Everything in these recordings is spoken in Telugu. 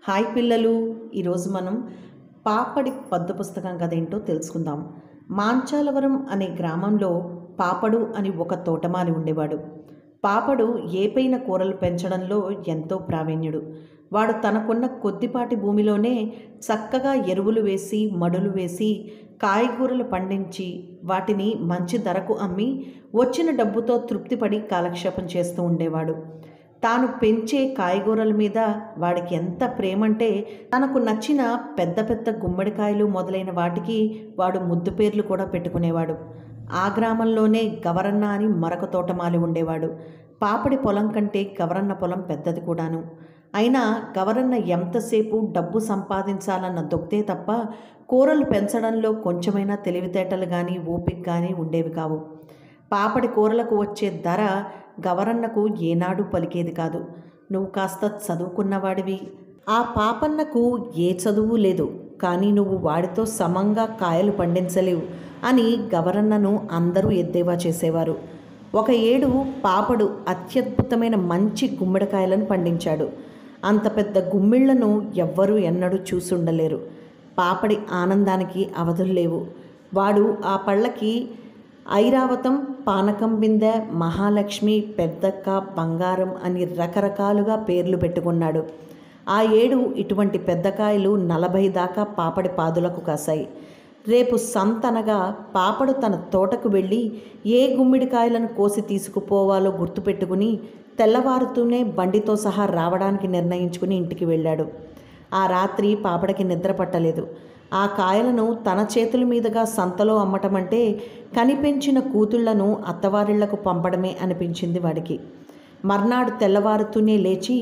హాయ్ పిల్లలు, ఈరోజు మనం పాపడి పద్య పుస్తకం కథ ఏంటో తెలుసుకుందాం. మాంచాలవరం అనే గ్రామంలో పాపడు అని ఒక తోటమాలి ఉండేవాడు. పాపడు ఏపైన కూరలు పెంచడంలో ఎంతో ప్రావీణ్యుడు. వాడు తనకున్న కొద్దిపాటి భూమిలోనే చక్కగా ఎరువులు వేసి మడులు వేసి కాయగూరలు పండించి వాటిని మంచి ధరకు అమ్మి వచ్చిన డబ్బుతో తృప్తిపడి కాలక్షేపం చేస్తూ ఉండేవాడు. తాను పెంచే కాయగూరల మీద వాడికి ఎంత ప్రేమంటే తనకు నచ్చిన పెద్ద పెద్ద గుమ్మడికాయలు మొదలైన వాటికి వాడు ముద్దు పేర్లు కూడా పెట్టుకునేవాడు. ఆ గ్రామంలోనే గవరన్న అని మరొక తోటమాలి ఉండేవాడు. పాపడి పొలం కంటే గవరన్న పొలం పెద్దది కూడాను. అయినా గవరన్న ఎంతసేపు డబ్బు సంపాదించాలన్న దొక్తే తప్ప కూరలు పెంచడంలో కొంచెమైనా తెలివితేటలు కానీ ఓపిక కానీ ఉండేవి కావు. పాపడి కూరలకు వచ్చే ధర గవరన్నకు ఏనాడు పలికేది కాదు. నువ్వు కాస్త చదువుకున్నవాడివి, ఆ పాపన్నకు ఏ చదువు లేదు, కానీ నువ్వు వాడితో సమంగా కాయలు పండించలేవు అని గవరన్నను అందరూ ఎద్దేవా చేసేవారు. ఒక ఏడు పాపడు అత్యద్భుతమైన మంచి గుమ్మడికాయలను పండించాడు. అంత పెద్ద గుమ్మిళ్లను ఎవ్వరూ ఎన్నడూ చూసుండలేరు. పాపడి ఆనందానికి అవధులు లేవు. వాడు ఆ పళ్ళకి ఐరావతం, పానకం బిందె, మహాలక్ష్మి, పెద్దక్క, బంగారం అని రకరకాలుగా పేర్లు పెట్టుకున్నాడు. ఆ ఏడు ఇటువంటి పెద్దకాయలు 40 దాకా పాపడి పాదులకు కాశాయి. రేపు సంతనగా పాపడు తన తోటకు వెళ్ళి ఏ గుమ్మిడికాయలను కోసి తీసుకుపోవాలో గుర్తుపెట్టుకుని తెల్లవారుతూనే బండితో సహా రావడానికి నిర్ణయించుకుని ఇంటికి వెళ్ళాడు. ఆ రాత్రి పాపడికి నిద్ర పట్టలేదు. ఆ కాయలను తన చేతుల మీదుగా సంతలో అమ్మటం అంటే కనిపెంచిన కూతుళ్లను అత్తవారిళ్లకు పంపడమే అనిపించింది వాడికి. మర్నాడు తెల్లవారుతూనే లేచి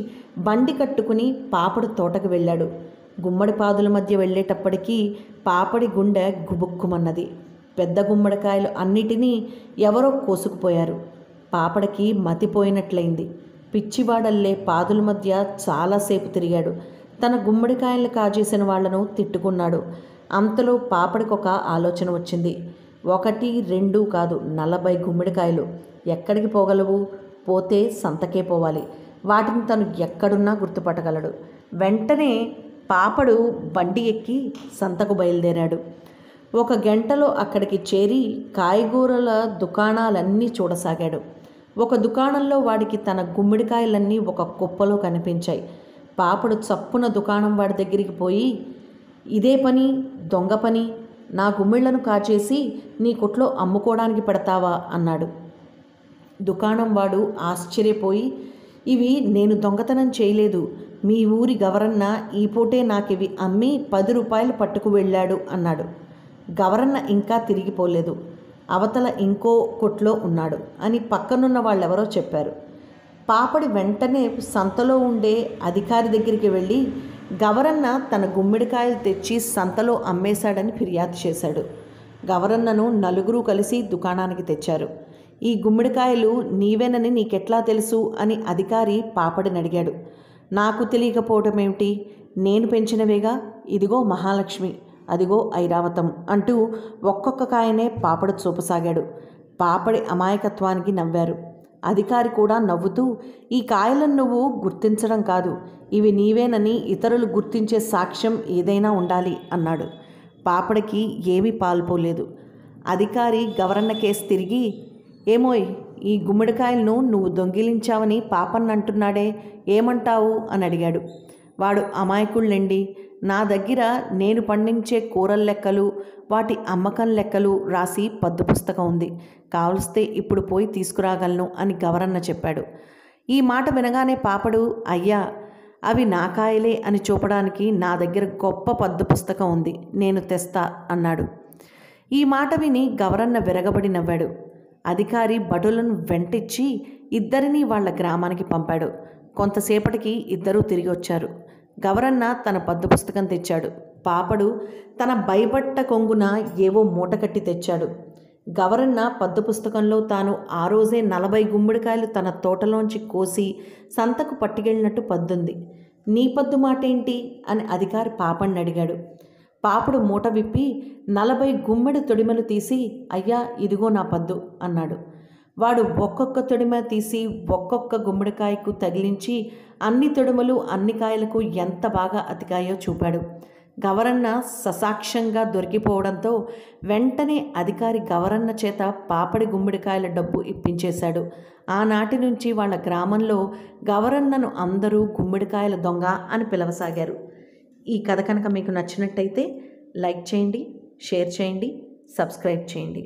బండి కట్టుకుని పాపడు తోటకు వెళ్ళాడు. గుమ్మడి పాదుల మధ్య వెళ్ళేటప్పటికీ పాపడి గుండె గుబుక్కుమన్నది. పెద్ద గుమ్మడికాయలు అన్నిటినీ ఎవరో కోసుకుపోయారు. పాపడికి మతిపోయినట్లయింది. పిచ్చివాడల్లే పాదుల మధ్య చాలాసేపు తిరిగాడు. తన గుమ్మడికాయలు కాజేసిన వాళ్లను తిట్టుకున్నాడు. అంతలో పాపడికొక ఆలోచన వచ్చింది. 1, 2 కాదు, 40 గుమ్మడికాయలు. ఎక్కడికి పోగలవు? పోతే సంతకే పోవాలి. వాటిని తను ఎక్కడున్నా గుర్తుపట్టగలడు. వెంటనే పాపడు బండి ఎక్కి సంతకు బయలుదేరాడు. 1 గంటలో అక్కడికి చేరి కాయగూరల దుకాణాలన్నీ చూడసాగాడు. ఒక దుకాణంలో వాడికి తన గుమ్మడికాయలన్నీ ఒక కుప్పలో కనిపించాయి. పాపడు చప్పున దుకాణం వాడి దగ్గరికి పోయి, ఇదే పని, దొంగ పని, నా గుమ్మిళ్లను కాచేసి నీ కొట్లో అమ్ముకోవడానికి పెడతావా అన్నాడు. దుకాణం వాడు ఆశ్చర్యపోయి, ఇవి నేను దొంగతనం చేయలేదు, మీ ఊరి గవరన్న ఈ పూటే నాకివి అమ్మి 10 రూపాయలు పట్టుకు వెళ్ళాడు అన్నాడు. గవరన్న ఇంకా తిరిగిపోలేదు, అవతల ఇంకో కొట్లో ఉన్నాడు అని పక్కనున్న వాళ్ళెవరో చెప్పారు. పాపడి వెంటనే సంతలో ఉండే అధికారి దగ్గరికి వెళ్ళి గవరన్న తన గుమ్మిడికాయలు తెచ్చి సంతలో అమ్మేశాడని ఫిర్యాదు చేశాడు. గవరన్నను నలుగురు కలిసి దుకాణానికి తెచ్చారు. ఈ గుమ్మిడికాయలు నీవేనని నీకెట్లా తెలుసు అని అధికారి పాపడిని అడిగాడు. నాకు తెలియకపోవటం ఏమిటి, నేను పెంచినవేగా, ఇదిగో మహాలక్ష్మి, అదిగో ఐరావతం అంటూ ఒక్కొక్క కాయనే పాపడు చూపసాగాడు. పాపడి అమాయకత్వానికి నవ్వారు. అధికారి కూడా నవ్వుతూ, ఈ కాయలను నువ్వు గుర్తించడం కాదు, ఇవి నీవేనని ఇతరులు గుర్తించే సాక్ష్యం ఏదైనా ఉండాలి అన్నాడు. పాపడికి ఏమీ పాల్పోలేదు. అధికారి గవరన్న కేసు తిరిగి, ఏమోయ్, ఈ గుమ్మడికాయలను నువ్వు దొంగిలించావని పాపన్న అంటున్నాడే, ఏమంటావు అని అడిగాడు. వాడు అమాయకుళ్ళండి, నా దగ్గర నేను పండించే కూరల లెక్కలు, వాటి అమ్మకం లెక్కలు రాసి పద్దు పుస్తకం ఉంది, కావలిస్తే ఇప్పుడు పోయి తీసుకురాగలను అని గవరన్న చెప్పాడు. ఈ మాట వినగానే పాపడు, అయ్యా, అవి నా కాయలే అని చూపడానికి నా దగ్గర గొప్ప పద్దు పుస్తకం ఉంది, నేను తెస్తా అన్నాడు. ఈ మాట విని గవరన్న విరగబడి నవ్వాడు. అధికారి భటులను వెంటిచ్చి ఇద్దరినీ వాళ్ళ గ్రామానికి పంపాడు. కొంతసేపటికి ఇద్దరూ తిరిగి వచ్చారు. గవరన్న తన పద్దు పుస్తకం తెచ్చాడు. పాపడు తన భయపట్ట కొంగున ఏవో మూటకట్టి తెచ్చాడు. గవరన్న పద్దు పుస్తకంలో తాను ఆ రోజే 40 గుమ్మడికాయలు తన తోటలోంచి కోసి సంతకు పట్టుకెళ్ళినట్టు పద్దుంది. నీ పద్దు మాటేంటి అని అధికారి పాపడిని అడిగాడు. పాపడు మూట విప్పి 40 గుమ్మెడి తొడిమలు తీసి, అయ్యా, ఇదిగో నా పద్దు అన్నాడు. వాడు ఒక్కొక్క తొడిమ తీసి ఒక్కొక్క గుమ్మడికాయకు తగిలించి అన్ని తొడుమలు అన్ని కాయలకు ఎంత బాగా అతికాయో చూపాడు. గవరన్న ససాక్ష్యంగా దొరికిపోవడంతో వెంటనే అధికారి గవరన్న చేత పాపడి గుమ్మడికాయల డబ్బు ఇప్పించేశాడు. ఆనాటి నుంచి వాళ్ళ గ్రామంలో గవరన్నను అందరూ గుమ్మడికాయల దొంగ అని పిలవసాగారు. ఈ కథ కనుక మీకు నచ్చినట్టయితే లైక్ చేయండి, షేర్ చేయండి, సబ్స్క్రైబ్ చేయండి.